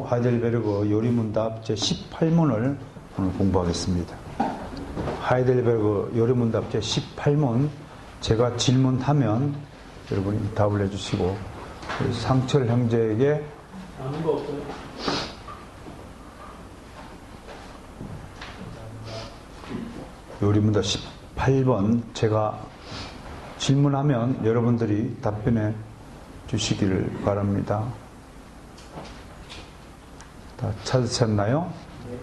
하이델베르그 요리문답 제18문을 오늘 공부하겠습니다. 하이델베르그 요리문답 제18문 제가 질문하면 여러분이 답을 해주시고 상철 형제에게 아는 거 없어요? 요리문답 18번 제가 질문하면 여러분들이 답변해 주시기를 바랍니다. 다 찾으셨나요? 네.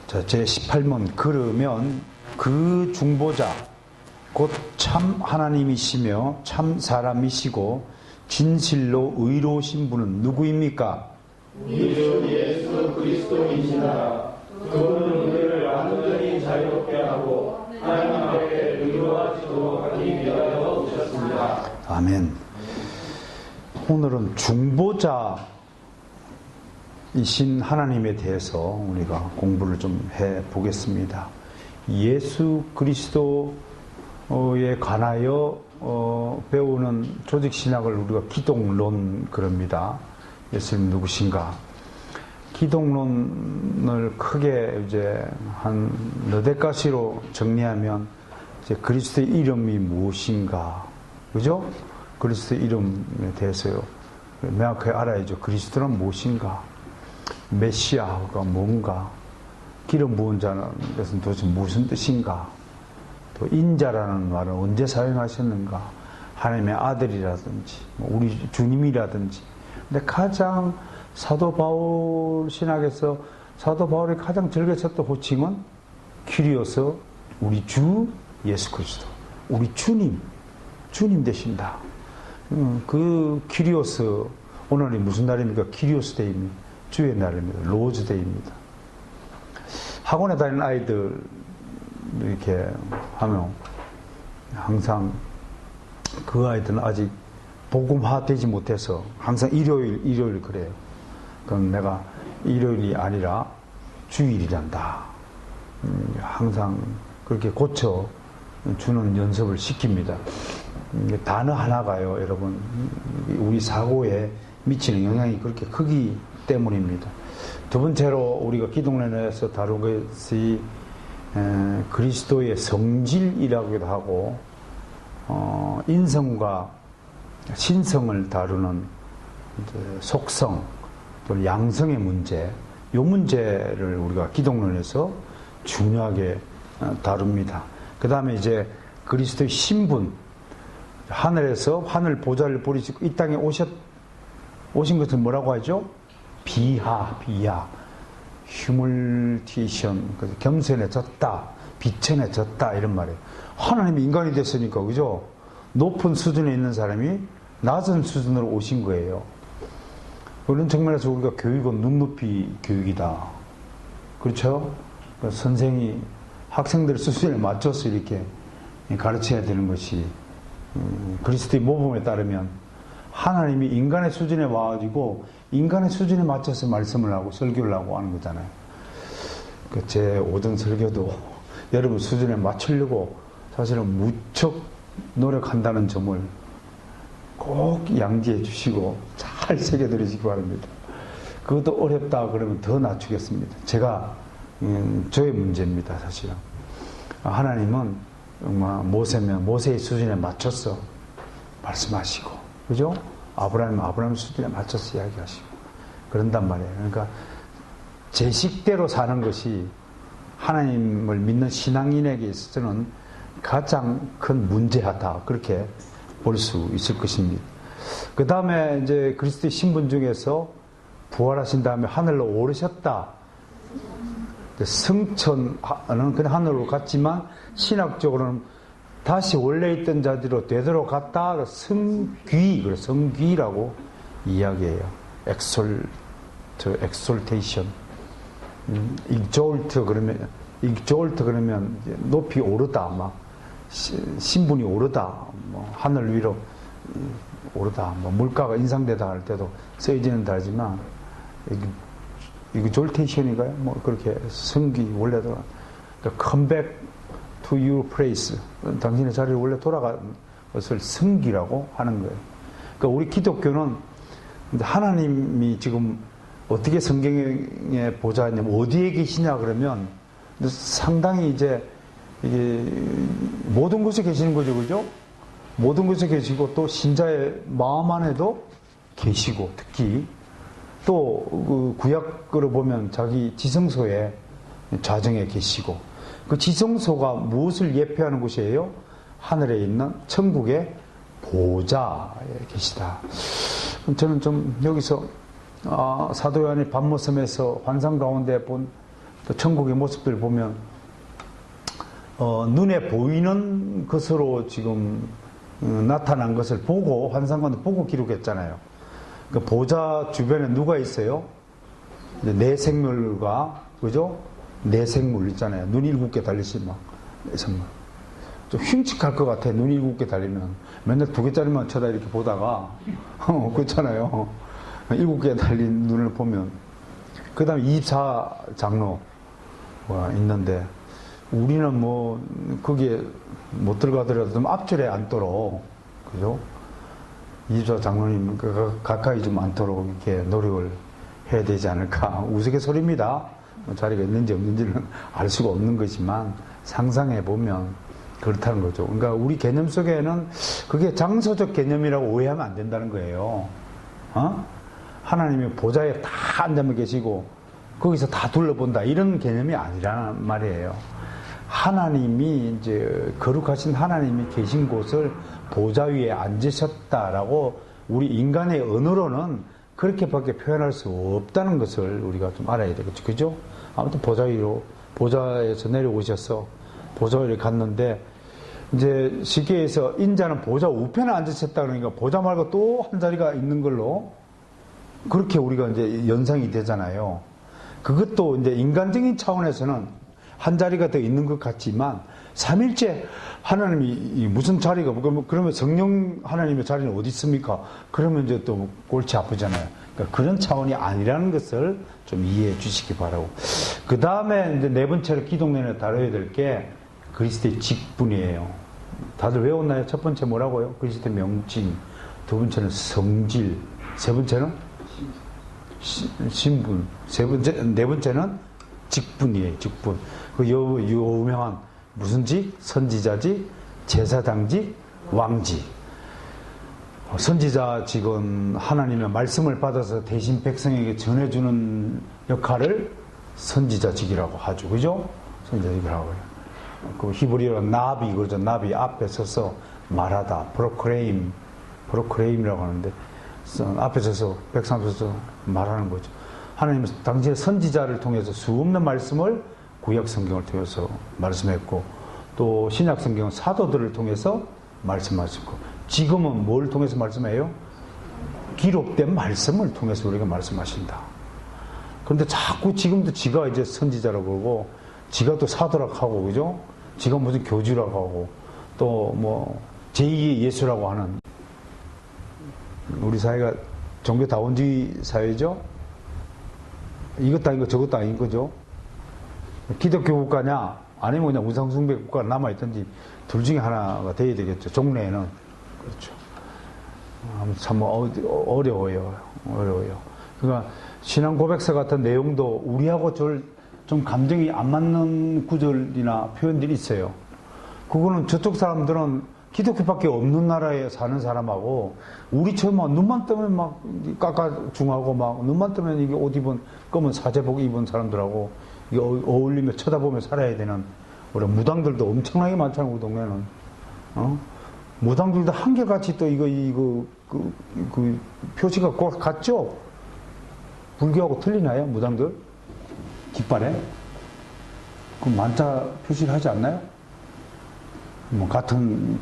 자, 제18문 그러면 그 중보자 곧 참 하나님이시며 참 사람이시고 진실로 의로우신 분은 누구입니까? 우리 주 예수 그리스도이시다. 그분은 우리를 완전히 자유롭게 하고 하나님 앞에 의로워지도록 하기 위하여 오셨습니다. 아멘. 오늘은 중보자이신 하나님에 대해서 우리가 공부를 좀 해보겠습니다. 예수 그리스도에 관하여 배우는 조직신학을 우리가 기독론 그럽니다. 예수님 누구신가? 기독론을 크게 이제 한 너댓 가지로 정리하면 이제 그리스도의 이름이 무엇인가, 그죠? 그리스도의 이름에 대해서요 명확하게 알아야죠. 그리스도는 무엇인가? 메시아가 뭔가? 기름 부은 자는 것은 도대체 무슨 뜻인가? 또 인자라는 말을 언제 사용하셨는가? 하나님의 아들이라든지 우리 주님이라든지. 근데 가장 사도 바울 신학에서 사도 바울이 가장 즐겨 썼던 호칭은 kyrios, 우리 주 예수 그리스도, 우리 주님 되신다. 그 kyrios, 오늘이 무슨 날입니까? kyrios 데이입니다. 주의 날입니다. 로즈 데이입니다. 학원에 다니는 아이들 이렇게 하면 항상 그 아이들은 아직 복음화 되지 못해서 항상 일요일 그래요. 그럼 내가 일요일이 아니라 주일이란다. 항상 그렇게 고쳐 주는 연습을 시킵니다. 단어 하나가요, 여러분. 우리 사고에 미치는 영향이 그렇게 크기 때문입니다. 두 번째로 우리가 기독론에서 다룬 것이 그리스도의 성질이라고도 하고 인성과 신성을 다루는 속성, 또 양성의 문제, 이 문제를 우리가 기독론에서 중요하게 다룹니다. 그 다음에 이제 그리스도의 신분, 하늘에서 하늘 보좌를 버리시고 이 땅에 오신 것을 뭐라고 하죠? 비하, 휴물티션, 겸손해졌다, 비천해졌다 이런 말이에요. 하나님이 인간이 됐으니까, 그죠? 높은 수준에 있는 사람이 낮은 수준으로 오신 거예요. 그런 측면에서 우리가 교육은 눈높이 교육이다. 그렇죠? 선생이 학생들 수준에 맞춰서 이렇게 가르쳐야 되는 것이 그리스도의 모범에 따르면 하나님이 인간의 수준에 와가지고 인간의 수준에 맞춰서 말씀을 하고 설교를 하고 하는 거잖아요. 제 5등 설교도 여러분 수준에 맞추려고 사실은 무척 노력한다는 점을 꼭 양지해 주시고 잘 새겨드리시기 바랍니다. 그것도 어렵다 그러면 더 낮추겠습니다. 제가 저의 문제입니다. 사실은 하나님은 모세면 모세의 수준에 맞춰서 말씀하시고, 그죠? 아브라함 수준에 맞춰서 이야기하시고 그런단 말이에요. 그러니까 제 식대로 사는 것이 하나님을 믿는 신앙인에게 있어서는 가장 큰 문제하다, 그렇게 볼 수 있을 것입니다. 그 다음에 이제 그리스도의 신분 중에서 부활하신 다음에 하늘로 오르셨다. 승천은 그냥 하늘로 갔지만 신학적으로는 다시 원래 있던 자리로 되도록 갔다. 성귀라고 이야기해요. exaltation. exalt 그러면 높이 오르다, 막 신분이 오르다, 뭐 하늘 위로 오르다, 뭐 물가가 인상되다 할 때도 쓰여지는 단어지만 exaltation인가요? 뭐 그렇게 성귀 원래도 그러니까 come back to your place, 당신의 자리로 원래 돌아간 것을 성귀라고 하는 거예요. 그러니까 우리 기독교는 하나님이 지금 어떻게 성경에 보좌하냐면 어디에 계시냐 그러면 상당히 이제 이게 모든 곳에 계시는 거죠, 그죠? 모든 곳에 계시고 또 신자의 마음 안에도 계시고 특히 또 그 구약으로 보면 자기 지성소에 좌정에 계시고 그 지성소가 무엇을 예표하는 곳이에요? 하늘에 있는 천국의 보좌에 계시다. 저는 좀 여기서 사도 요한이 밤모섬에서 환상 가운데 본 또 천국의 모습들을 보면 눈에 보이는 것으로 지금 나타난 것을 보고 환상 가운데 보고 기록했잖아요. 그 보좌 주변에 누가 있어요? 내생물과 그죠? 내생물 있잖아요. 눈 7개 달리신 막 내생물. 좀 흉측할 것 같아. 눈 7개 달리면 맨날 2개짜리만 쳐다 이렇게 보다가 그렇잖아요. 7개 달린 눈을 보면 그 다음에 24장로가 있는데 우리는 뭐 거기에 못 들어가더라도 좀 앞줄에 앉도록 그죠? 24장로님 가까이 좀 앉도록 이렇게 노력을 해야 되지 않을까. 우스갯소리입니다. 자리가 있는지 없는지는 알 수가 없는 거지만 상상해 보면 그렇다는 거죠. 그러니까 우리 개념 속에는 그게 장소적 개념이라고 오해하면 안 된다는 거예요. 하나님이 보좌에 다 앉아 계시고 거기서 다 둘러본다 이런 개념이 아니란 말이에요. 하나님이 이제 거룩하신 하나님이 계신 곳을 보좌 위에 앉으셨다라고 우리 인간의 언어로는 그렇게밖에 표현할 수 없다는 것을 우리가 좀 알아야 되겠죠. 그죠? 아무튼 보좌 위로 보좌에서 내려오셔서 보좌 위에 갔는데 이제 쉽게 해서 인자는 보좌 우편에 앉으셨다 그러니까 보좌 말고 또 한 자리가 있는 걸로 그렇게 우리가 이제 연상이 되잖아요. 그것도 이제 인간적인 차원에서는 한 자리가 더 있는 것 같지만 삼일째 하나님이 무슨 자리가 그러면 성령 하나님의 자리는 어디 있습니까? 그러면 이제 또 골치 아프잖아요. 그러니까 그런 차원이 아니라는 것을 좀 이해해 주시기 바라고. 그 다음에 이제 네 번째로 기독론에 다뤄야 될 게 그리스도의 직분이에요. 다들 외웠나요? 첫 번째 뭐라고요? 그리스도의 명칭. 두 번째는 성질. 세 번째는 신분. 네 번째는 직분이에요. 직분. 그 유명한 무슨 직? 선지자직, 제사장직, 왕직. 선지자직은 하나님의 말씀을 받아서 대신 백성에게 전해주는 역할을 선지자직이라고 하죠. 그죠? 선지자직이라고 해요. 그 히브리어로 나비 그러죠. 나비 앞에 서서 말하다. 프로크레임이라고 하는데 앞에 서서 백성 앞에 서서 말하는 거죠. 하나님은 당시에 선지자를 통해서 수없는 말씀을 구약 성경을 통해서 말씀했고 또 신약 성경은 사도들을 통해서 말씀하셨고 지금은 뭘 통해서 말씀해요? 기록된 말씀을 통해서 우리가 말씀하신다. 그런데 자꾸 지금도 지가 이제 선지자라고 그러고 지가 또 사도라고 하고 그죠? 지가 무슨 교주라고 하고 또 뭐 제2의 예수라고 하는 우리 사회가 종교다원주의 사회죠? 이것도 아니고 저것도 아닌 거죠? 기독교 국가냐 아니면 그냥 우상숭배 국가가 남아있든지 둘 중에 하나가 돼야 되겠죠. 종래에는. 그렇죠. 참 어려워요. 그러니까 신앙 고백서 같은 내용도 우리하고 좀 감정이 안 맞는 구절이나 표현들이 있어요. 그거는 저쪽 사람들은 기독교밖에 없는 나라에 사는 사람하고 우리처럼 막 눈만 뜨면 막 깎아중하고 막 눈만 뜨면 이게 옷 입은 검은 사제복 입은 사람들하고 이게 어울리며 쳐다보며 살아야 되는 우리 무당들도 엄청나게 많잖아요. 우리 동네는. 무당들도 한결같이 또 그 표시가 꼭 같죠? 불교하고 틀리나요? 무당들? 깃발에? 그 만자 표시를 하지 않나요? 뭐 같은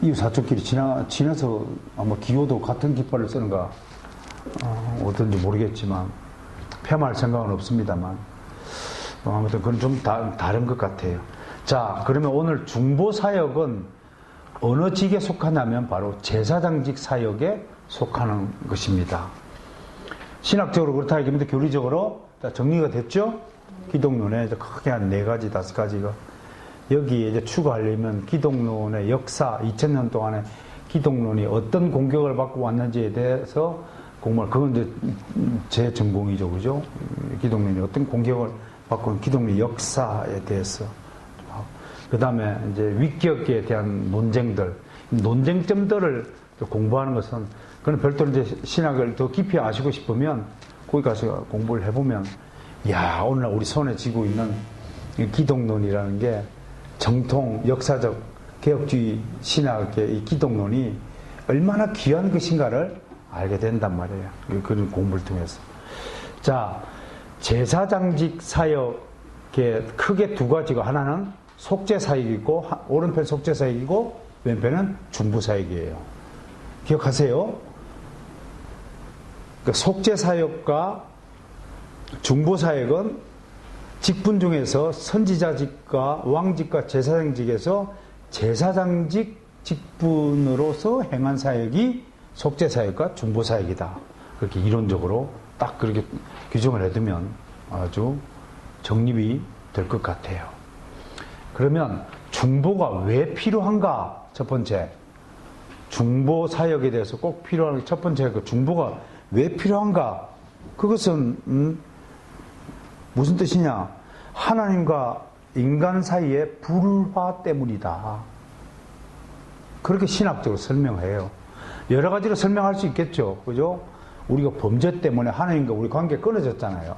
이웃사촌끼리 지나서 아마 기호도 같은 깃발을 쓰는가 어떤지 모르겠지만 폄하할 생각은 없습니다만 아무튼 그건 좀 다른 것 같아요. 자, 그러면 오늘 중보사역은 어느 직에 속하냐면 바로 제사장직 사역에 속하는 것입니다. 신학적으로 그렇다 하기보다 교리적으로 정리가 됐죠? 기독론에 크게 한 4가지, 5가지가 여기에 이제 추가하려면 기독론의 역사, 2000년 동안에 기독론이 어떤 공격을 받고 왔는지에 대해서 공무원, 그건 이제 제 전공이죠, 그죠? 기독론이 어떤 공격을 받고 있는 기독론 역사에 대해서. 그 다음에 이제 위격에 대한 논쟁점들을 공부하는 것은, 그건 별도로 이제 신학을 더 깊이 아시고 싶으면, 거기 가서 공부를 해보면, 야, 오늘날 우리 손에 쥐고 있는 이 기독론이라는 게 정통 역사적 개혁주의 신학의 이 기독론이 얼마나 귀한 것인가를 알게 된단 말이에요. 그런 공부를 통해서. 자, 제사장직 사역의 크게 두 가지가, 하나는 속죄사역이고, 오른편 속죄사역이고, 왼편은 중보사역이에요. 기억하세요? 그러니까 속죄사역과 중보사역은 직분 중에서 선지자직과 왕직과 제사장직에서 제사장직 직분으로서 행한 사역이 속죄사역과 중보사역이다. 그렇게 이론적으로 딱 그렇게 규정을 해두면 아주 정립이 될 것 같아요. 그러면 중보가 왜 필요한가? 첫 번째, 중보사역에 대해서 꼭 필요한 첫 번째, 그 중보가 왜 필요한가? 그것은 무슨 뜻이냐? 하나님과 인간 사이의 불화 때문이다. 그렇게 신학적으로 설명해요. 여러 가지로 설명할 수 있겠죠. 그죠? 우리가 범죄 때문에 하나님과 우리 관계가 끊어졌잖아요.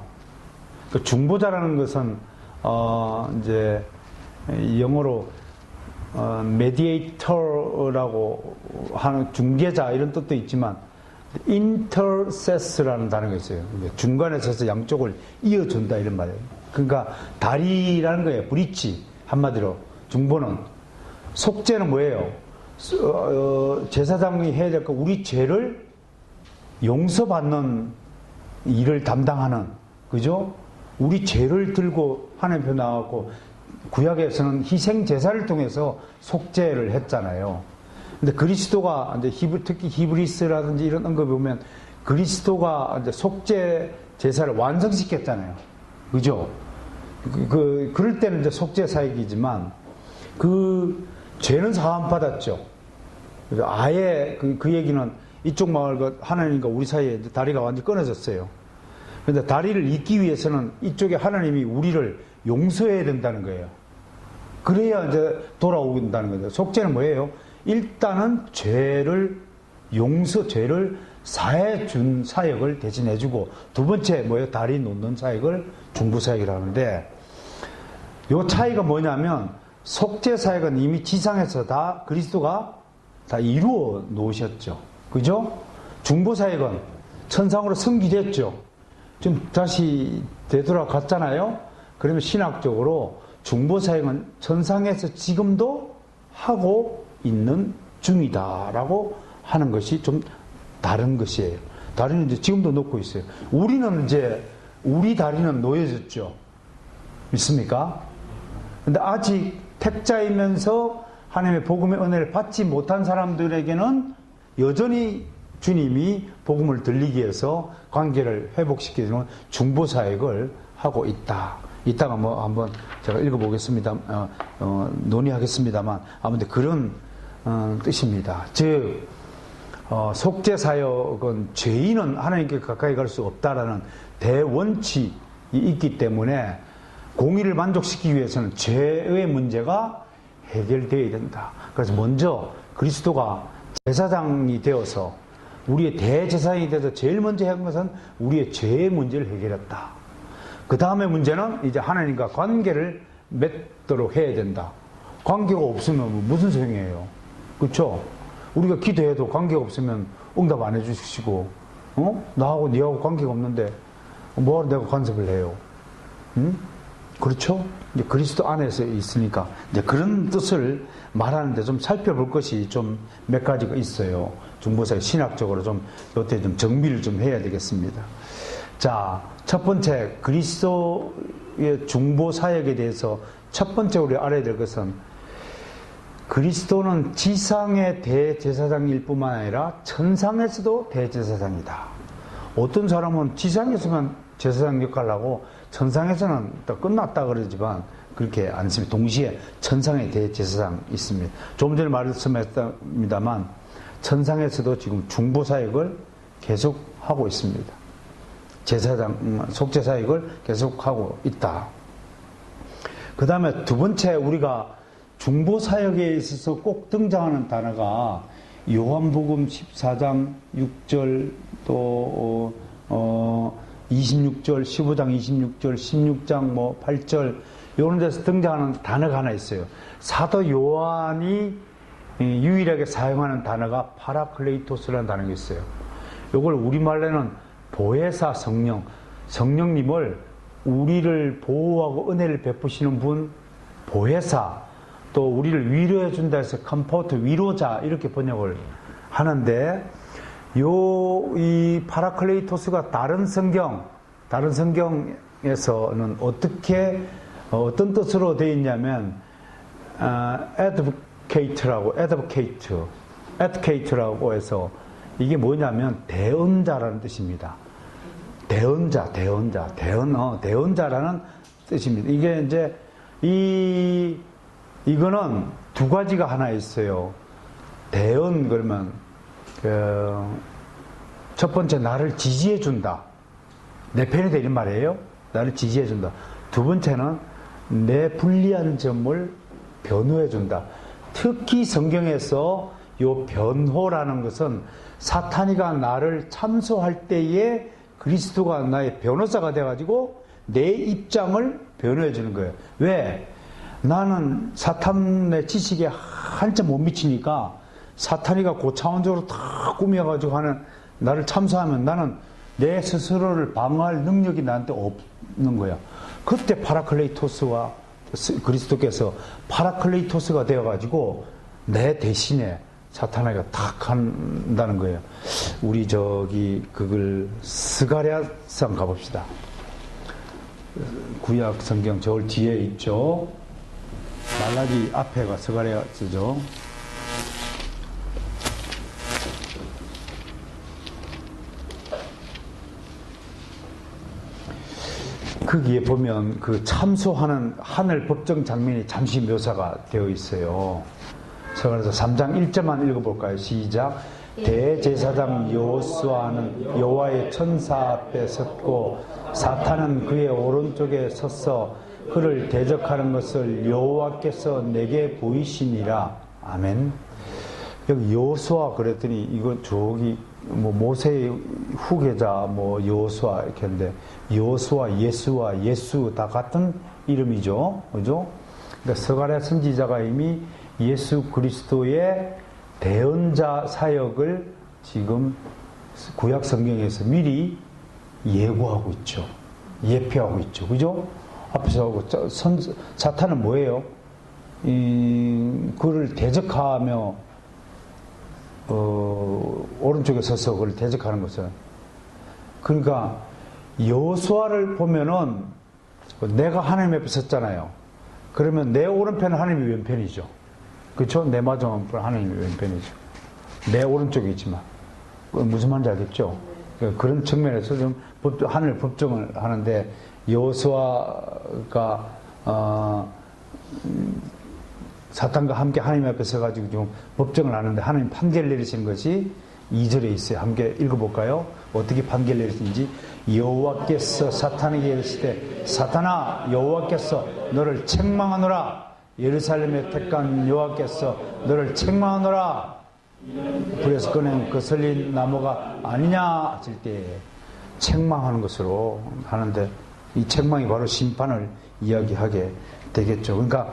그 중보자라는 것은, 이제, 영어로, mediator라고 하는 중개자 이런 뜻도 있지만, intercess라는 단어가 있어요. 중간에 서서 양쪽을 이어준다 이런 말이에요. 그러니까 다리라는 거예요. 브리지. 한마디로. 중보는. 속죄는 뭐예요? 제사장이 해야 될 거, 우리 죄를 용서받는 일을 담당하는, 그죠? 우리 죄를 들고 하나님 앞에 나왔고, 구약에서는 희생 제사를 통해서 속죄를 했잖아요. 근데 그리스도가 이제 특히 히브리스라든지 이런 언급에 보면 그리스도가 이제 속죄 제사를 완성시켰잖아요. 그죠? 그럴 때는 이제 속죄 사역이지만 그 죄는 사함 받았죠. 그래서 아예 그 얘기는 이쪽 마을과 하나님과 우리 사이에 다리가 완전히 끊어졌어요. 그런데 다리를 잇기 위해서는 이쪽에 하나님이 우리를 용서해야 된다는 거예요. 그래야 이제 돌아오긴다는 거죠. 속죄는 뭐예요? 일단은 죄를 사해준 사역을 대신해주고, 두 번째 뭐예요? 다리 놓는 사역을 중보사역이라고 하는데, 요 차이가 뭐냐면, 속죄사역은 이미 지상에서 다 그리스도가 다 이루어 놓으셨죠. 그죠? 중보사역은 천상으로 승기됐죠. 좀 다시 되돌아갔잖아요. 그러면 신학적으로 중보사역은 천상에서 지금도 하고 있는 중이다라고 하는 것이 좀 다른 것이에요. 다리는 이제 지금도 놓고 있어요. 우리는 이제 우리 다리는 놓여졌죠. 믿습니까? 근데 아직 택자이면서 하나님의 복음의 은혜를 받지 못한 사람들에게는 여전히 주님이 복음을 들리기 위해서 관계를 회복시키는 중보사역을 하고 있다. 이따가 뭐 한번 제가 읽어보겠습니다. 논의하겠습니다만 아무튼 그런 뜻입니다. 즉 속죄사역은 죄인은 하나님께 가까이 갈 수 없다라는 대원칙이 있기 때문에 공의를 만족시키기 위해서는 죄의 문제가 해결되어야 된다. 그래서 먼저 그리스도가 제사장이 되어서 우리의 대제사장이 되어서 제일 먼저 한 것은 우리의 죄의 문제를 해결했다. 그 다음에 문제는 이제 하나님과 관계를 맺도록 해야 된다. 관계가 없으면 무슨 소용이에요? 그렇죠? 우리가 기도해도 관계가 없으면 응답 안 해주시고, 나하고 니하고 관계가 없는데 뭐하러 내가 간섭을 해요? 응? 그렇죠? 이제 그리스도 안에서 있으니까 이제 그런 뜻을 말하는데 좀 살펴볼 것이 좀 몇 가지가 있어요. 중보사역 신학적으로 좀 이때 좀 정비를 좀 해야 되겠습니다. 자, 첫 번째 그리스도의 중보사역에 대해서 첫 번째 우리 알아야 될 것은 그리스도는 지상의 대제사장일 뿐만 아니라 천상에서도 대제사장이다. 어떤 사람은 지상에서만 제사장 역할을 하고 천상에서는 또 끝났다 그러지만 그렇게 않습니다. 동시에 천상의 대제사장이 있습니다. 조금 전에 말씀했습니다만 천상에서도 지금 중보사역을 계속 하고 있습니다. 제사장, 속죄사역을 계속 하고 있다. 그 다음에 두 번째 우리가 중보사역에 있어서 꼭 등장하는 단어가 요한복음 14장 6절 또 26절, 15장 26절, 16장 8절 이런 데서 등장하는 단어가 하나 있어요. 사도 요한이 유일하게 사용하는 단어가 파라클레이토스라는 단어가 있어요. 이걸 우리말로는 보혜사 성령, 성령님을 우리를 보호하고 은혜를 베푸시는 분, 보혜사, 또 우리를 위로해 준다 해서 컴포트, 위로자 이렇게 번역을 하는데 이 파라클레이토스가 다른 성경에서는 어떤 뜻으로 되어 있냐면 advocate라고 해서 이게 뭐냐면 대언자라는 뜻입니다. 대언자라는 뜻입니다. 이게 이제 이거는 두 가지가 하나 있어요. 대언 그러면 첫 번째 나를 지지해 준다. 내 편이 되는 말이에요. 나를 지지해 준다. 두 번째는 내 불리한 점을 변호해 준다. 특히 성경에서 요 변호라는 것은 사탄이가 나를 참소할 때에 그리스도가 나의 변호사가 돼가지고 내 입장을 변호해 주는 거예요. 왜? 나는 사탄의 지식에 한참 못 미치니까 사탄이가 고차원적으로 다 꾸며가지고 하는 나를 참소하면 나는 내 스스로를 방어할 능력이 나한테 없는 거야. 그때 파라클레이토스와 그리스도께서 파라클레이토스가 되어가지고 내 대신에 사탄아이가 탁 한다는 거예요. 우리 그걸 스가랴상 가봅시다. 구약 성경 저울 뒤에 있죠. 말라기 앞에가 스가랴 쓰죠. 거기에 보면 그 참소하는 하늘 법정 장면이 잠시 묘사가 되어 있어요. 그래서 3장 1절만 읽어볼까요? 시작. 대제사장 여호수아는 여호와의 천사 앞에 섰고 사탄은 그의 오른쪽에 섰어 그를 대적하는 것을 여호와께서 내게 보이시니라. 아멘. 여기 여호수아 그랬더니 이거 저기 모세의 후계자 여호수아 이렇게 했는데 여호수아, 예수와 예수 다 같은 이름이죠. 그죠? 그러니까 스가랴 선지자가 이미 예수 그리스도의 대언자 사역을 지금 구약 성경에서 미리 예고하고 있죠. 예표하고 있죠. 그죠? 앞에서 하고 사탄은 뭐예요? 그를 대적하며 오른쪽에 서서 그를 대적하는 것은 그러니까 여호수아를 보면은 내가 하나님 앞에 섰잖아요. 그러면 내 오른편은 하나님이 왼편이죠. 그렇죠? 내 마지막은 하나님이 왼편이죠. 내 오른쪽에 있지만 무슨 말인지 알겠죠? 그런 측면에서 좀 하늘 법정을 하는데 여호수아가 사탄과 함께 하나님 앞에 서가지고 좀 법정을 하는데 하나님 판결 내리시는 것이 2절에 있어요. 함께 읽어볼까요? 어떻게 판결 내리시는지. 여호와께서 사탄에게 이르시되 사탄아 여호와께서 너를 책망하노라. 예루살렘에 택한 여호와께서 너를 책망하노라. 불에서 꺼낸 거슬린 나무가 아니냐 하실 때 책망하는 것으로 하는데 이 책망이 바로 심판을 이야기하게 되겠죠. 그러니까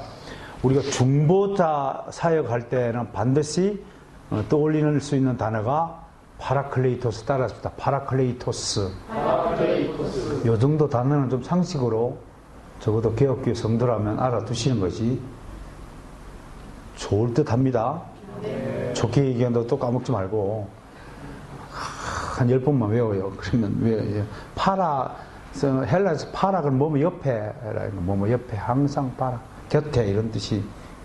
우리가 중보자 사역할 때는 반드시 떠올리는 수 있는 단어가 파라클레이토스 따라합니다. 파라클레이토스. 이 정도 단어는 좀 상식으로 적어도 개혁교회 성도라면 알아두시는 것이 좋을 듯 합니다. 좋게 얘기한다고 또 까먹지 말고 한 10번만 외워요. 그러면 외워요. 헬라에서 파락은 뭐뭐 옆에, 뭐뭐 옆에, 항상 파락, 곁에 이런 뜻이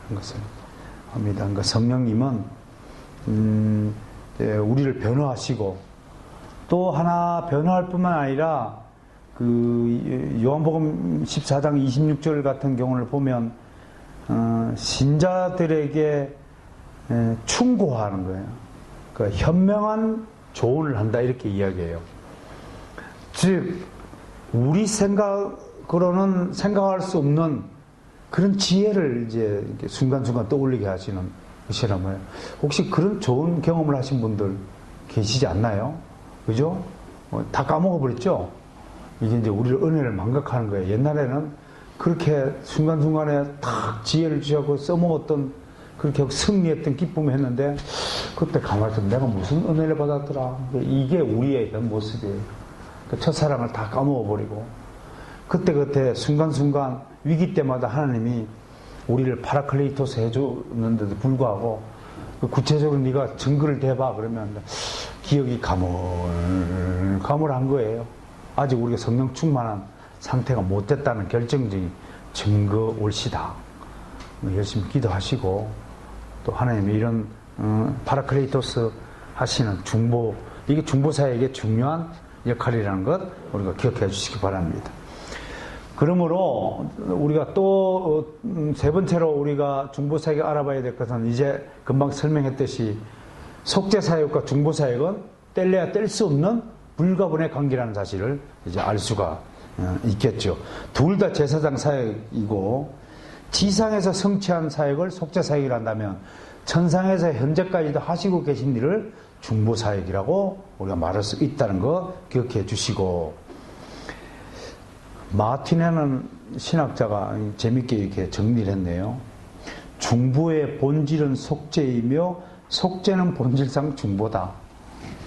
한 것을 합니다. 그러니까 성령님은 우리를 변호하시고 또 하나 변호할 뿐만 아니라 그 요한복음 14장 26절 같은 경우를 보면 신자들에게 충고하는 거예요. 그 현명한 조언을 한다 이렇게 이야기해요. 즉 우리 생각으로는 생각할 수 없는 그런 지혜를 이제 이렇게 순간순간 떠올리게 하시는 것이란 말이에요. 혹시 그런 좋은 경험을 하신 분들 계시지 않나요? 그죠? 다 까먹어버렸죠? 이게 이제 우리를 은혜를 망각하는 거예요. 옛날에는 그렇게 순간순간에 탁 지혜를 주셔서 써먹었던 그렇게 승리했던 기쁨을 했는데 그때 가만히 있으면 내가 무슨 은혜를 받았더라. 이게 우리의 현 모습이에요. 첫사랑을 다 까먹어버리고 그때 순간순간 위기 때마다 하나님이 우리를 파라클레이토스 해주는데도 불구하고 구체적으로 네가 증거를 대봐 그러면 기억이 가물가물한 거예요. 아직 우리가 성령 충만한 상태가 못 됐다는 결정적인 증거 올시다. 열심히 기도하시고 또 하나님이 이런 파라클레이토스 하시는 중보, 이게 중보사에게 중요한 역할이라는 것 우리가 기억해 주시기 바랍니다. 그러므로 우리가 또 세 번째로 우리가 중보사역을 알아봐야 될 것은 이제 금방 설명했듯이 속죄사역과 중보사역은 뗄래야 뗄 수 없는 불가분의 관계라는 사실을 이제 알 수가 있겠죠. 둘 다 제사장 사역이고 지상에서 성취한 사역을 속죄사역이라 한다면 천상에서 현재까지도 하시고 계신 일을 중보사역이라고 우리가 말할 수 있다는 거 기억해 주시고, 마틴에는 신학자가 재밌게 이렇게 정리를 했네요. 중보의 본질은 속죄이며 속죄는 본질상 중보다.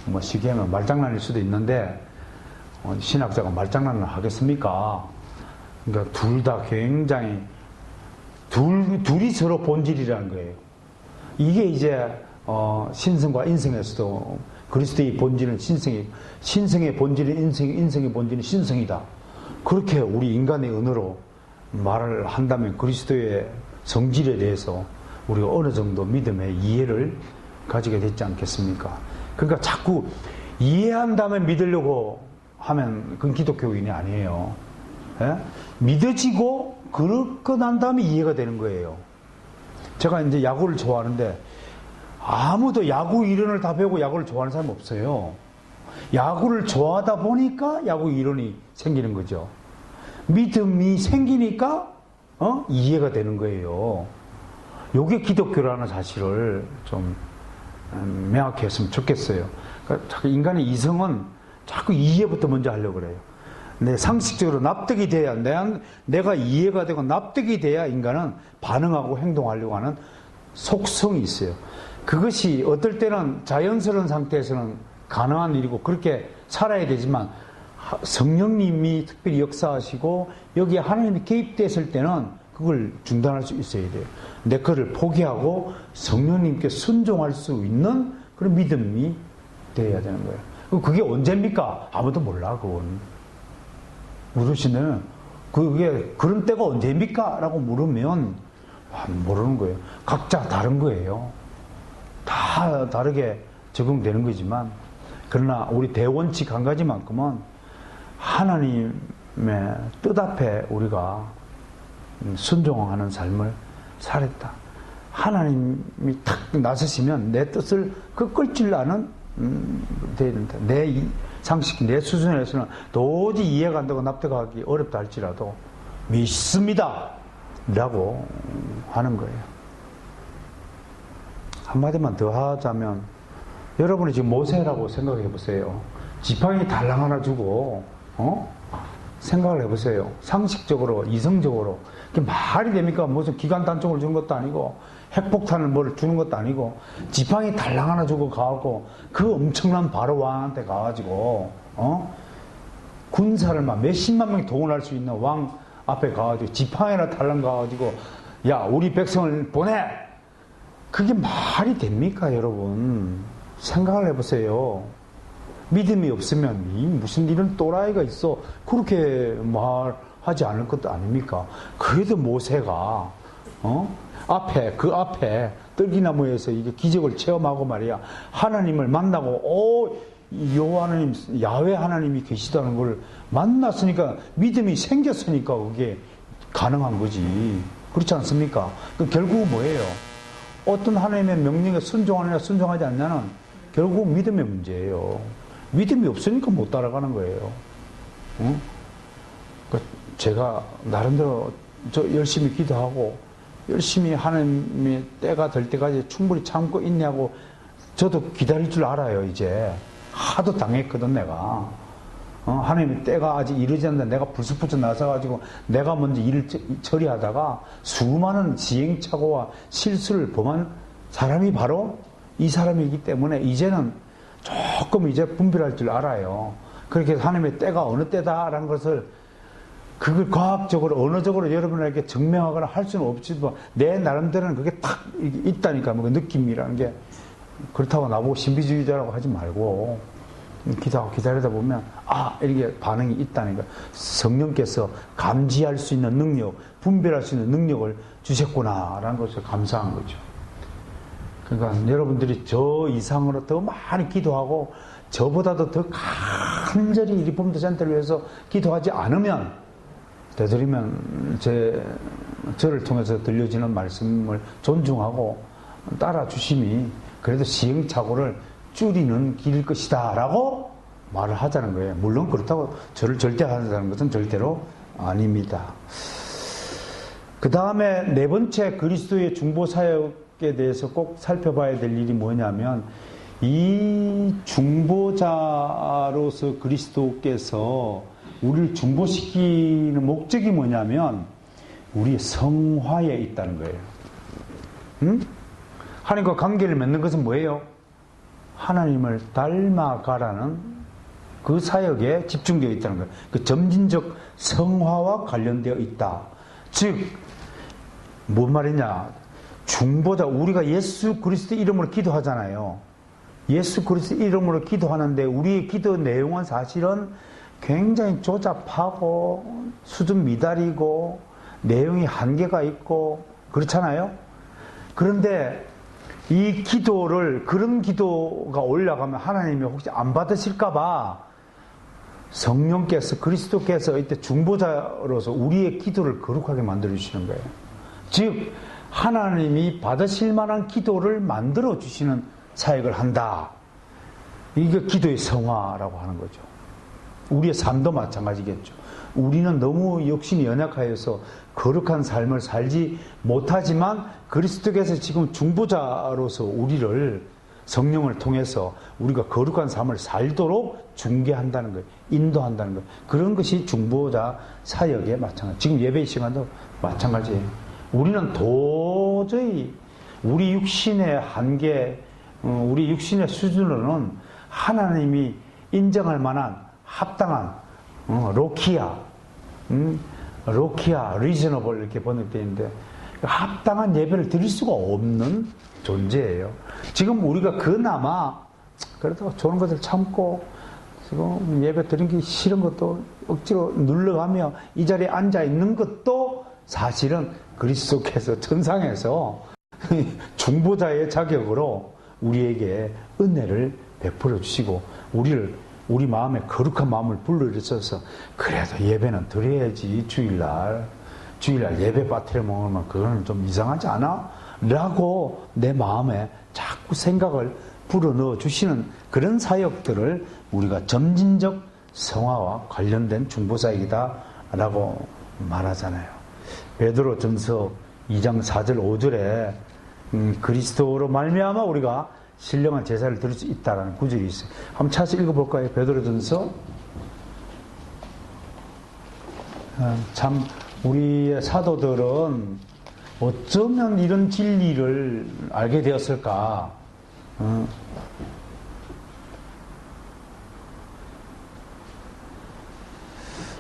뭐 쉽게 하면 말장난일 수도 있는데 신학자가 말장난을 하겠습니까? 그러니까 둘 다 굉장히 둘이 서로 본질이라는 거예요. 이게 이제 신성과 인성에서도 그리스도의 본질은 신성이, 신성의 본질은 인성, 인성의 본질은 신성이다. 그렇게 우리 인간의 언어로 말을 한다면 그리스도의 성질에 대해서 우리가 어느 정도 믿음의 이해를 가지게 됐지 않겠습니까? 그러니까 자꾸 이해한 다음에 믿으려고 하면 그건 기독교인이 아니에요. 예? 믿어지고 그러고 난 다음에 이해가 되는 거예요. 제가 이제 야구를 좋아하는데 아무도 야구 이론을 다 배우고 야구를 좋아하는 사람이 없어요. 야구를 좋아하다 보니까 야구 이론이 생기는 거죠. 믿음이 생기니까 이해가 되는 거예요. 요게 기독교라는 사실을 좀 명확히 했으면 좋겠어요. 그러니까 인간의 이성은 자꾸 이해부터 먼저 하려고 그래요. 내 상식적으로 납득이 돼야, 내가 이해가 되고 납득이 돼야 인간은 반응하고 행동하려고 하는 속성이 있어요. 그것이 어떨 때는 자연스러운 상태에서는 가능한 일이고 그렇게 살아야 되지만 성령님이 특별히 역사하시고 여기에 하나님이 개입됐을 때는 그걸 중단할 수 있어야 돼요. 내 거를 포기하고 성령님께 순종할 수 있는 그런 믿음이 되어야 되는 거예요. 그게 언제입니까? 아무도 몰라, 그건. 물으시면 그게 그런 때가 언제입니까? 라고 물으면 모르는 거예요. 각자 다른 거예요. 다 다르게 적용되는 거지만, 그러나 우리 대원칙 한 가지만큼은 하나님의 뜻 앞에 우리가 순종하는 삶을 살았다. 하나님이 탁 나서시면 내 뜻을 끌 줄 아는 돼야 된다. 내 상식, 내 수준에서는 도저히 이해가 안 되고 납득하기 어렵다 할지라도 믿습니다 라고 하는 거예요. 한마디만 더 하자면, 여러분이 지금 모세라고 생각해 보세요. 지팡이 달랑 하나 주고 생각을 해보세요. 상식적으로, 이성적으로 그게 말이 됩니까? 무슨 기관 단총을 주는 것도 아니고 핵폭탄을 뭘 주는 것도 아니고 지팡이 달랑 하나 주고 가고 그 엄청난 바로 왕한테 가가지고 군사를 막 몇십만 명이 동원할 수 있는 왕 앞에 가가지고 지팡이나 달랑 가가지고 야, 우리 백성을 보내! 그게 말이 됩니까, 여러분? 생각을 해보세요. 믿음이 없으면 무슨 이런 또라이가 있어 그렇게 말하지 않을 것도 아닙니까? 그래도 모세가 그 앞에 떨기나무에서 이게 기적을 체험하고 말이야, 하나님을 만나고 여호와 하나님, 야훼 하나님이 계시다는 걸 만났으니까 믿음이 생겼으니까 그게 가능한 거지. 그렇지 않습니까? 결국은 뭐예요? 어떤 하나님의 명령에 순종하느냐 순종하지 않냐는 결국 믿음의 문제예요. 믿음이 없으니까 못 따라가는 거예요. 응? 제가 나름대로 열심히 기도하고 열심히 하나님의 때가 될 때까지 충분히 참고 있냐고 저도 기다릴 줄 알아요. 이제 하도 당했거든 내가. 하나님의 때가 아직 이르지 않는다. 내가 불쑥불쑥 나서가지고 내가 먼저 일을 처리하다가 수많은 시행착오와 실수를 범한 사람이 바로 이 사람이기 때문에 이제는 조금 이제 분별할 줄 알아요. 그렇게 하나님의 때가 어느 때다라는 것을 그걸 과학적으로 언어적으로 여러분에게 증명하거나 할 수는 없지만 내 나름대로는 그게 딱 있다니까. 뭐 느낌이라는 게. 그렇다고 나보고 신비주의자라고 하지 말고 기도하고 기다리다 보면 이렇게 반응이 있다니까. 성령께서 감지할 수 있는 능력, 분별할 수 있는 능력을 주셨구나라는 것을 감사한 거죠. 그러니까 여러분들이 저 이상으로 더 많이 기도하고 저보다도 더 간절히 리폼드 센터를 위해서 기도하지 않으면 되도록이면 저를 통해서 들려지는 말씀을 존중하고 따라주심이 그래도 시행착오를 줄이는 길일 것이다 라고 말을 하자는 거예요. 물론 그렇다고 저를 절대하자는 것은 절대로 아닙니다. 그 다음에 네 번째 그리스도의 중보사역에 대해서 꼭 살펴봐야 될 일이 뭐냐면 이 중보자로서 그리스도께서 우리를 중보시키는 목적이 뭐냐면 우리의 성화에 있다는 거예요. 하나님과 관계를 맺는 것은 뭐예요? 하나님을 닮아가라는 그 사역에 집중되어 있다는 거예요. 그 점진적 성화와 관련되어 있다. 즉, 뭔 말이냐? 중보자, 우리가 예수 그리스도 이름으로 기도하잖아요. 예수 그리스도 이름으로 기도하는데 우리의 기도 내용은 사실은 굉장히 조잡하고 수준 미달이고 내용이 한계가 있고 그렇잖아요. 그런데 이 기도를, 그런 기도가 올라가면 하나님이 혹시 안 받으실까봐 성령께서, 그리스도께서 이때 중보자로서 우리의 기도를 거룩하게 만들어주시는 거예요. 즉 하나님이 받으실 만한 기도를 만들어주시는 사역을 한다. 이게 기도의 성화라고 하는 거죠. 우리의 삶도 마찬가지겠죠. 우리는 너무 욕심이 연약하여서 거룩한 삶을 살지 못하지만 그리스도께서 지금 중보자로서 우리를 성령을 통해서 우리가 거룩한 삶을 살도록 중개한다는 거예요. 인도한다는 거예요. 그런 것이 중보자 사역에 마찬가지. 지금 예배 시간도 마찬가지예요. 우리는 도저히 우리 육신의 한계, 우리 육신의 수준으로는 하나님이 인정할 만한 합당한 로키아, 리저너블 이렇게 번역되어 있는데 합당한 예배를 드릴 수가 없는 존재예요. 지금 우리가 그나마 그래도 좋은 것을 참고 지금 예배 드리기 싫은 것도 억지로 눌러가며 이 자리에 앉아 있는 것도 사실은 그리스도께서 천상에서 중보자의 자격으로 우리에게 은혜를 베풀어 주시고 우리 마음에 거룩한 마음을 불러일으켜서 그래도 예배는 드려야지. 주일날 예배 빠트려 먹으면 그거는 좀 이상하지 않아? 라고 내 마음에 자꾸 생각을 불어넣어 주시는 그런 사역들을 우리가 점진적 성화와 관련된 중보사역이다 라고 말하잖아요. 베드로전서 2장 4절 5절에 그리스도로 말미암아 우리가 신령한 제사를 드릴 수 있다라는 구절이 있어요. 한번 찾아서 읽어볼까요? 베드로전서. 참 우리의 사도들은 어쩌면 이런 진리를 알게 되었을까?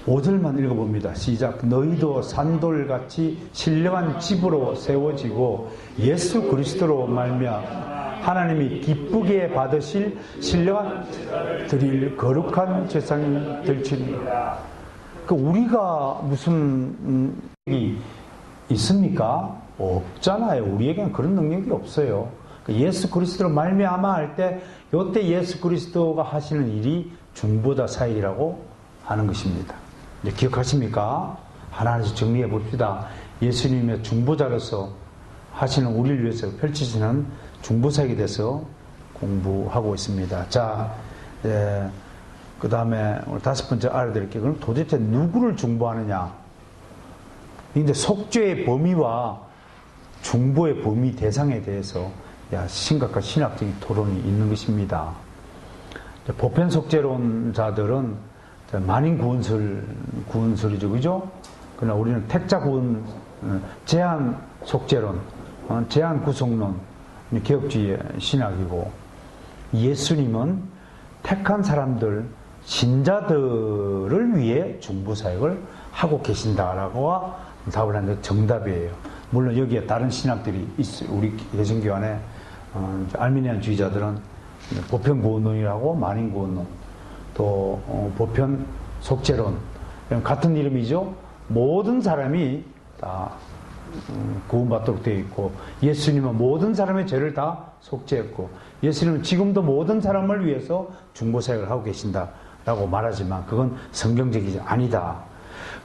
5절만 읽어봅니다. 시작. 너희도 산돌같이 신령한 집으로 세워지고 예수 그리스도로 말미암아 하나님이 기쁘게 받으실 신령한 드릴 거룩한 제사장이 될지니라. 우리가 무슨 능력이 있습니까? 없잖아요. 우리에게는 그런 능력이 없어요. 예수 그리스도로 말미암아 할 때 이때 예수 그리스도가 하시는 일이 중보자 사역이라고 하는 것입니다. 기억하십니까? 하나하나씩 정리해 봅시다. 예수님의 중보자로서 하시는 우리를 위해서 펼치시는 중보사역에 대해서 공부하고 있습니다. 자, 그 다음에 오늘 5번째 알아드릴 게, 그럼 도대체 누구를 중보하느냐? 이제 속죄의 범위와 중보의 범위 대상에 대해서 심각한 신학적인 토론이 있는 것입니다. 보편 속죄론자들은 만인 구원설이죠, 그죠? 그러나 우리는 택자 구원, 제한 속죄론, 제한 구속론, 개혁주의 신학이고, 예수님은 택한 사람들, 신자들을 위해 중보 사역을 하고 계신다라고 답을 하는데 정답이에요. 물론 여기에 다른 신학들이 있어요. 우리 개신교 안에 알미니안 주의자들은 보편 구원론이라고, 만인 구원론, 또 보편 속죄론, 같은 이름이죠. 모든 사람이 다 구원받도록 되어 있고, 예수님은 모든 사람의 죄를 다 속죄했고, 예수님은 지금도 모든 사람을 위해서 중보사역을 하고 계신다라고 말하지만 그건 성경적이지 아니다.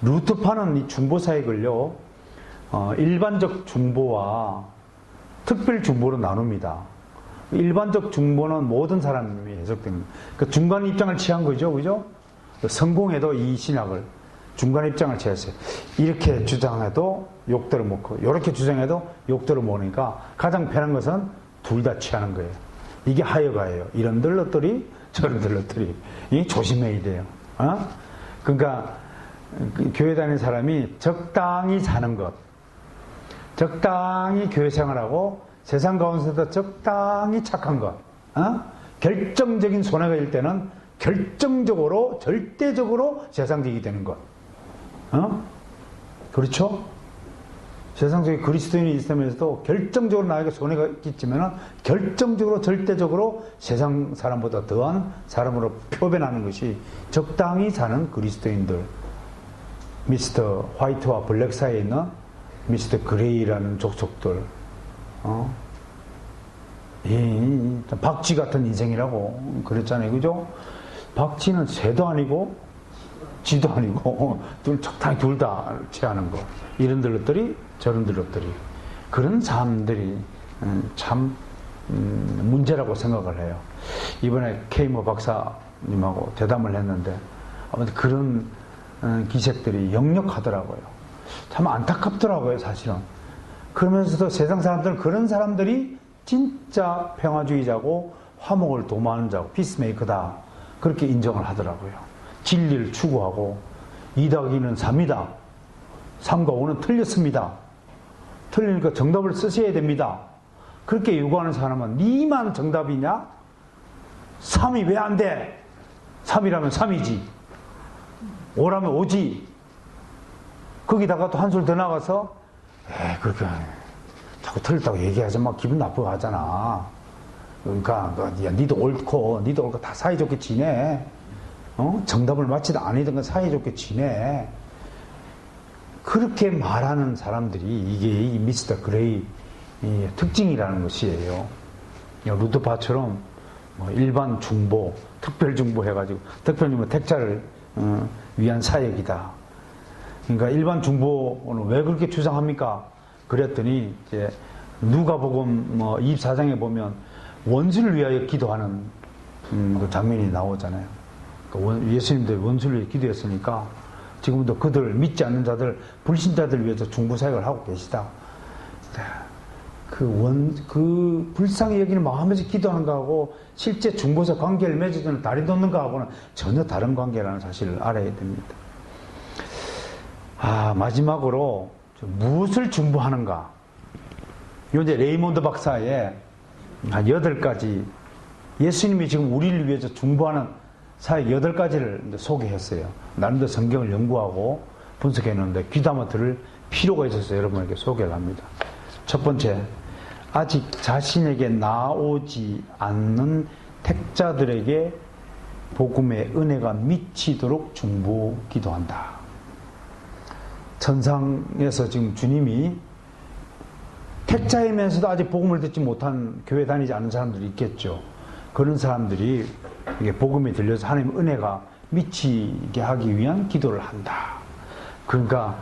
루터파는 이 중보사역을요, 일반적 중보와 특별 중보로 나눕니다. 일반적 중보는 모든 사람이 해석됩니다. 그 중간 입장을 취한 거죠, 그죠? 성공해도 이 신학을 중간 입장을 취했어요. 이렇게 주장해도 욕 들어먹고, 이렇게 주장해도 욕 들어먹으니까 가장 편한 것은 둘 다 취하는 거예요. 이게 하여가예요. 이런 들러들이 저런 들러들이. 이 조심해야 돼요. 그러니까 교회 다니는 사람이 적당히 사는 것, 적당히 교회 생활하고 세상 가운데서 적당히 착한 것, 결정적인 손해가 일 때는 결정적으로, 절대적으로 세상적이 되는 것. 그렇죠? 세상적인 그리스도인이 있으면서도 결정적으로 나에게 손해가 있겠지만 결정적으로, 절대적으로 세상 사람보다 더한 사람으로 표변하는 것이 적당히 사는 그리스도인들. 미스터 화이트와 블랙 사이에 있는 미스터 그레이라는 족속들. 박쥐 같은 인생이라고 그랬잖아요, 그죠? 박쥐는 새도 아니고 쥐도 아니고 적당히 둘 다 취하는 거. 이런 들것들이 저런 들것들이, 그런 사람들이 참 문제라고 생각을 해요. 이번에 케이모 박사님하고 대담을 했는데 아무튼 그런 기색들이 역력하더라고요. 참 안타깝더라고요, 사실은. 그러면서도 세상 사람들은 그런 사람들이 진짜 평화주의자고 화목을 도모하는 자고 피스메이커다, 그렇게 인정을 하더라고요. 진리를 추구하고 2+2는 3이다, 3과 5는 틀렸습니다, 틀리니까 정답을 쓰셔야 됩니다, 그렇게 요구하는 사람은 니만 정답이냐? 3이 왜 안 돼? 3이라면 3이지, 5라면 5지. 거기다가 또 한술 더 나가서 그렇게 자꾸 틀렸다고 얘기하지 마, 기분 나쁘게 하잖아. 그러니까 니도 옳고 다 사이좋게 지내. 정답을 맞지도 아니던 건 사이좋게 지내. 그렇게 말하는 사람들이 이게 이 미스터 그레이 특징이라는 것이에요. 루터파처럼 일반 중보, 특별 중보 해가지고, 특별 중보 택자를 위한 사역이다. 그러니까 일반 중보는 왜 그렇게 주장합니까? 그랬더니 이제 누가복음 24장에 보면 원수를 위하여 기도하는 그 장면이 나오잖아요. 그러니까 예수님도 원수를 위해 기도했으니까 지금도 그들, 믿지 않는 자들, 불신자들 위해서 중보 사역을 하고 계시다. 그 불쌍히 여기는 마음에서 기도하는 거하고 실제 중보자 관계를 맺어주는 다리 놓는 거하고는 전혀 다른 관계라는 사실을 알아야 됩니다. 마지막으로 무엇을 중보하는가? 이제 레이몬드 박사의 한 8가지, 예수님이 지금 우리를 위해서 중보하는 사역 8가지를 소개했어요. 나름대로 성경을 연구하고 분석했는데 귀담아 들을 필요가 있어서 여러분에게 소개를 합니다. 첫 번째, 아직 자신에게 나오지 않는 택자들에게 복음의 은혜가 미치도록 중보 기도한다. 천상에서 지금 주님이 택자이면서도 아직 복음을 듣지 못한, 교회 다니지 않는 사람들이 있겠죠. 그런 사람들이 이게 복음이 들려서 하나님의 은혜가 미치게 하기 위한 기도를 한다. 그러니까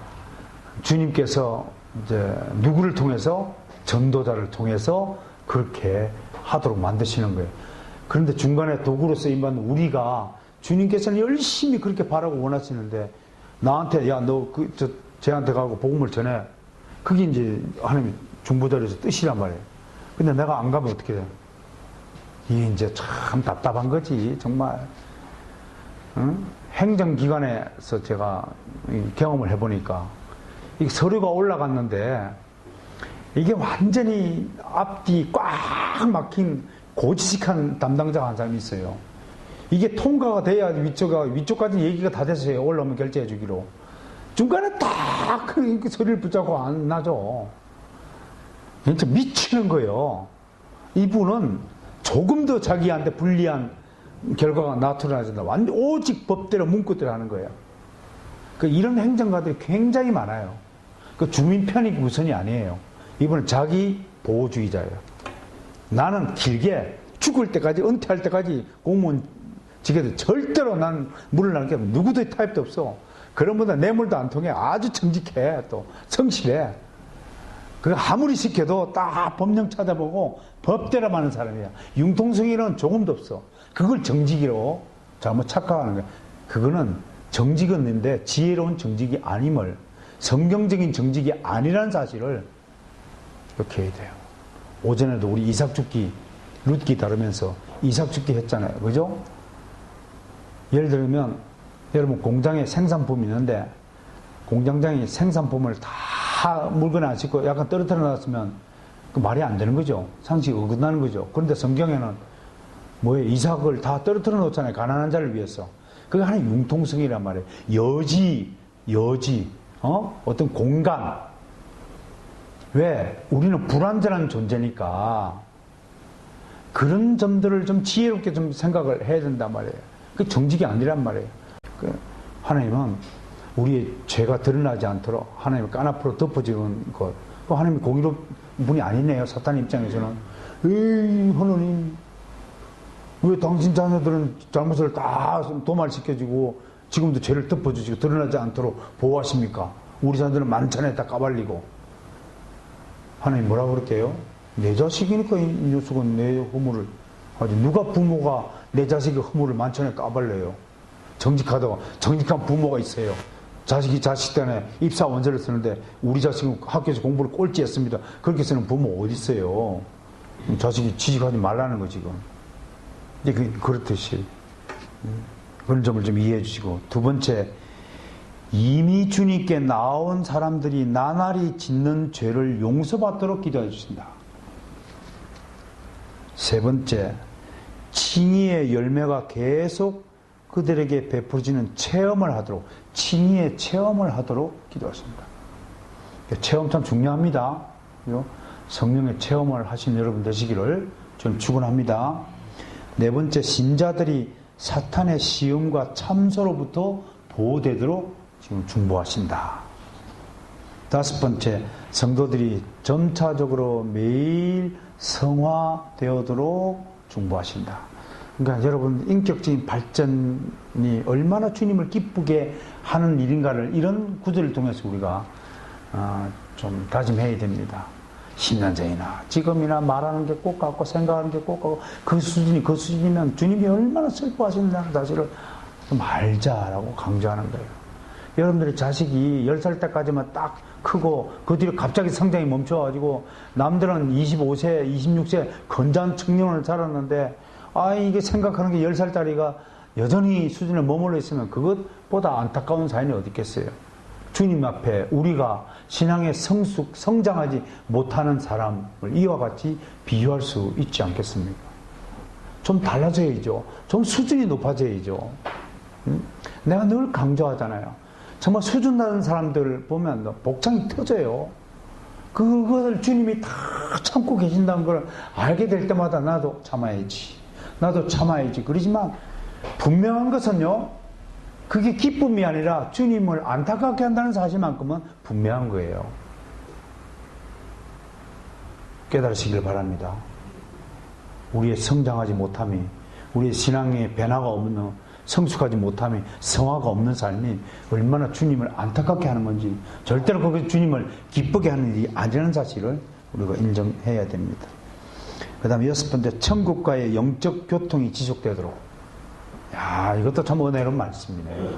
주님께서 이제 누구를 통해서, 전도자를 통해서 그렇게 하도록 만드시는 거예요. 그런데 중간에 도구로 쓰임받는 우리가 주님께서는 열심히 그렇게 바라고 원하시는데 나한테 야 너 쟤한테 가고 복음을 전해. 그게 이제 하나님의 중보자로서 뜻이란 말이에요. 근데 내가 안 가면 어떻게 돼? 이게 이제 참 답답한 거지 정말. 응? 행정기관에서 제가 경험을 해보니까 이 서류가 올라갔는데 이게 완전히 앞뒤 꽉 막힌 고지식한 담당자가 한 사람이 있어요. 이게 통과가 돼야 위쪽까지 얘기가 다 됐어요. 올라오면 결제해 주기로. 중간에 딱 그 서류를 붙잡고 안 나죠. 진짜 미치는 거예요. 이분은 조금 더 자기한테 불리한 결과가 나타나진다. 완전 오직 법대로 문구대로 하는 거예요. 이런 행정가들이 굉장히 많아요. 주민 편익 우선이 아니에요. 이분은 자기 보호주의자예요. 나는 길게 죽을 때까지 은퇴할 때까지 공무원 직에도 절대로 난 물러나는 게 누구도 타입도 없어. 그런 분들 뇌물도 안 통해. 아주 정직해. 또 성실해. 아무리 시켜도 딱 법령 찾아보고 법대로 하는 사람이야. 융통성에는 조금도 없어. 그걸 정직이로 잘못 착각하는 거야. 그거는 정직은 있는데 지혜로운 정직이 아님을, 성경적인 정직이 아니라는 사실을 이렇게 해야 돼요. 오전에도 우리 이삭 죽기, 룻기 다루면서 이삭 죽기 했잖아요. 그죠? 예를 들면 여러분 공장에 생산품이 있는데 공장장이 생산품을 다 물건에 안 싣고 약간 떨어뜨려 놨으면 그 말이 안 되는 거죠. 상식이 어긋나는 거죠. 그런데 성경에는 뭐예요? 이삭을 다 떨어뜨려 놓잖아요. 가난한 자를 위해서. 그게 하나의 융통성이란 말이에요. 여지, 어떤 공간. 왜? 우리는 불완전한 존재니까 그런 점들을 좀 지혜롭게 좀 생각을 해야 된단 말이에요. 그 정직이 아니란 말이에요. 하나님은 우리의 죄가 드러나지 않도록 하나님의 까나프로 덮어지는 것. 하나님이 공의로운 분이 아니네요. 사탄 입장에서는. 에이, 하나님. 왜 당신 자녀들은 잘못을 다 도말시켜주고 지금도 죄를 덮어주시고 드러나지 않도록 보호하십니까? 우리 자녀들은 만찬에 다 까발리고. 하나님 뭐라고 그럴게요? 내 자식이니까 이 녀석은 내 허물을 하지. 누가 부모가 내 자식의 허물을 만찬에 까발려요? 정직한 부모가 있어요. 자식이 자식 때문에 입사 원서를 쓰는데 우리 자식은 학교에서 공부를 꼴찌했습니다. 그렇게 쓰는 부모 어디 있어요? 자식이 취직하지 말라는 거 지금. 이제 그렇듯이 그런 점을 좀 이해해 주시고, 두 번째, 이미 주님께 나온 사람들이 나날이 짓는 죄를 용서받도록 기도해 주신다. 세 번째, 칭의의 열매가 계속 그들에게 베풀어지는 체험을 하도록, 칭의의 체험을 하도록 기도하십니다. 체험 참 중요합니다. 성령의 체험을 하신 여러분 되시기를 저는 축원합니다. 네 번째, 신자들이 사탄의 시험과 참소로부터 보호되도록 지금 중보하신다. 다섯 번째, 성도들이 점차적으로 매일 성화되어도록 중보하신다. 그러니까 여러분, 인격적인 발전이 얼마나 주님을 기쁘게 하는 일인가를 이런 구절을 통해서 우리가 좀 다짐해야 됩니다. 10년 전이나 지금이나 말하는 게 꼭 같고 생각하는 게 꼭 같고 그 수준이면 주님이 얼마나 슬퍼하신다는 사실을 좀 알자라고 강조하는 거예요. 여러분들의 자식이 10살 때까지만 딱 크고 그 뒤로 갑자기 성장이 멈춰가지고 남들은 25세, 26세 건장한 청년을 자랐는데 이게 생각하는 게 10살짜리가 여전히 수준에 머물러 있으면 그것보다 안타까운 사연이 어디 있겠어요. 주님 앞에 우리가 신앙의 성장하지 못하는 사람을 이와 같이 비유할 수 있지 않겠습니까? 좀 달라져야죠. 좀 수준이 높아져야죠. 내가 늘 강조하잖아요. 정말 수준 낮은 사람들 보면 복장이 터져요. 그것을 주님이 다 참고 계신다는 걸 알게 될 때마다 나도 참아야지. 그러지만 분명한 것은요, 그게 기쁨이 아니라 주님을 안타깝게 한다는 사실만큼은 분명한 거예요. 깨달으시길 바랍니다. 우리의 성장하지 못함이, 우리의 신앙의 변화가 없는, 성숙하지 못함이, 성화가 없는 삶이 얼마나 주님을 안타깝게 하는 건지, 절대로 그게 주님을 기쁘게 하는 일이 아니라는 사실을 우리가 인정해야 됩니다. 그 다음에 6번째, 천국과의 영적 교통이 지속되도록. 야, 이것도 참 은혜로운 말씀이네요.